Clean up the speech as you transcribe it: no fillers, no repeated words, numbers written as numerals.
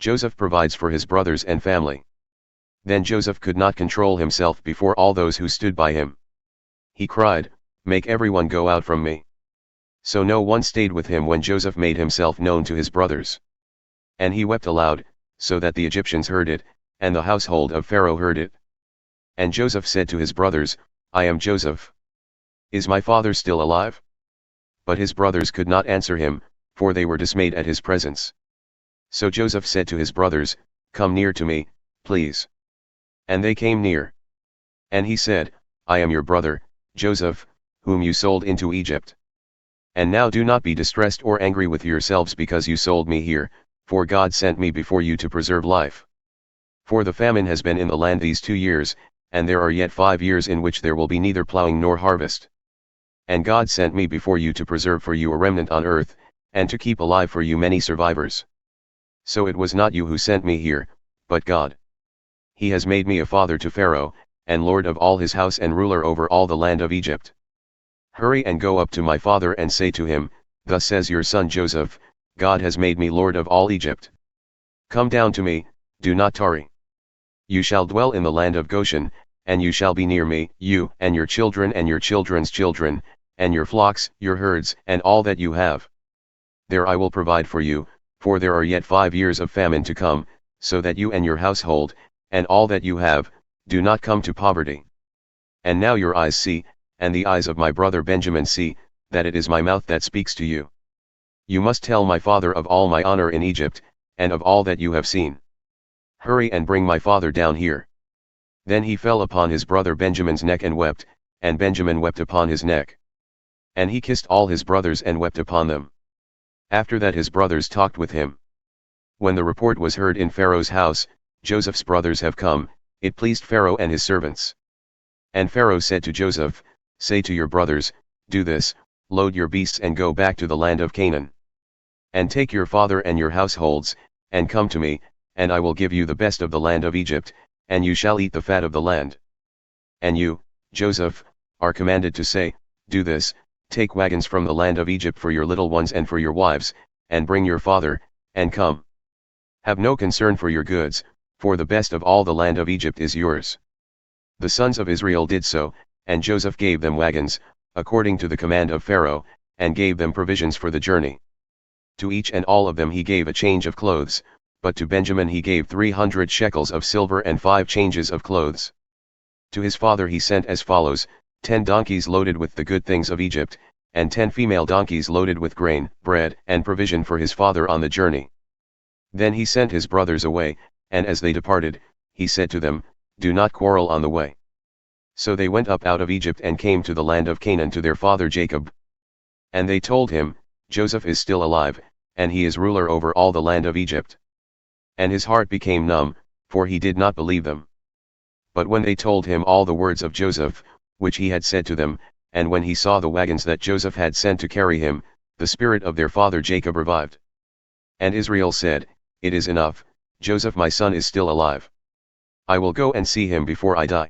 Joseph provides for his brothers and family. Then Joseph could not control himself before all those who stood by him. He cried, "Make everyone go out from me." So no one stayed with him when Joseph made himself known to his brothers. And he wept aloud, so that the Egyptians heard it, and the household of Pharaoh heard it. And Joseph said to his brothers, "I am Joseph. Is my father still alive?" But his brothers could not answer him, for they were dismayed at his presence. So Joseph said to his brothers, "Come near to me, please." And they came near. And he said, "I am your brother, Joseph, whom you sold into Egypt. And now do not be distressed or angry with yourselves because you sold me here, for God sent me before you to preserve life. For the famine has been in the land these 2 years, and there are yet 5 years in which there will be neither plowing nor harvest. And God sent me before you to preserve for you a remnant on earth, and to keep alive for you many survivors. So it was not you who sent me here, but God. He has made me a father to Pharaoh, and lord of all his house and ruler over all the land of Egypt. Hurry and go up to my father and say to him, Thus says your son Joseph, God has made me lord of all Egypt. Come down to me, do not tarry. You shall dwell in the land of Goshen, and you shall be near me, you and your children and your children's children, and your flocks, your herds, and all that you have. There I will provide for you, for there are yet 5 years of famine to come, so that you and your household, and all that you have, do not come to poverty. And now your eyes see, and the eyes of my brother Benjamin see, that it is my mouth that speaks to you. You must tell my father of all my honor in Egypt, and of all that you have seen. Hurry and bring my father down here." Then he fell upon his brother Benjamin's neck and wept, and Benjamin wept upon his neck. And he kissed all his brothers and wept upon them. After that his brothers talked with him. When the report was heard in Pharaoh's house, Joseph's brothers have come, it pleased Pharaoh and his servants. And Pharaoh said to Joseph, Say to your brothers, Do this, load your beasts and go back to the land of Canaan. And take your father and your households, and come to me, and I will give you the best of the land of Egypt, and you shall eat the fat of the land. And you, Joseph, are commanded to say, Do this, take wagons from the land of Egypt for your little ones and for your wives, and bring your father, and come. Have no concern for your goods, for the best of all the land of Egypt is yours. The sons of Israel did so, and Joseph gave them wagons, according to the command of Pharaoh, and gave them provisions for the journey. To each and all of them he gave a change of clothes, but to Benjamin he gave 300 shekels of silver and 5 changes of clothes. To his father he sent as follows, 10 donkeys loaded with the good things of Egypt, and 10 female donkeys loaded with grain, bread, and provision for his father on the journey. Then he sent his brothers away, and as they departed, he said to them, Do not quarrel on the way. So they went up out of Egypt and came to the land of Canaan to their father Jacob. And they told him, Joseph is still alive, and he is ruler over all the land of Egypt. And his heart became numb, for he did not believe them. But when they told him all the words of Joseph, which he had said to them, and when he saw the wagons that Joseph had sent to carry him, the spirit of their father Jacob revived. And Israel said, It is enough, Joseph my son is still alive. I will go and see him before I die.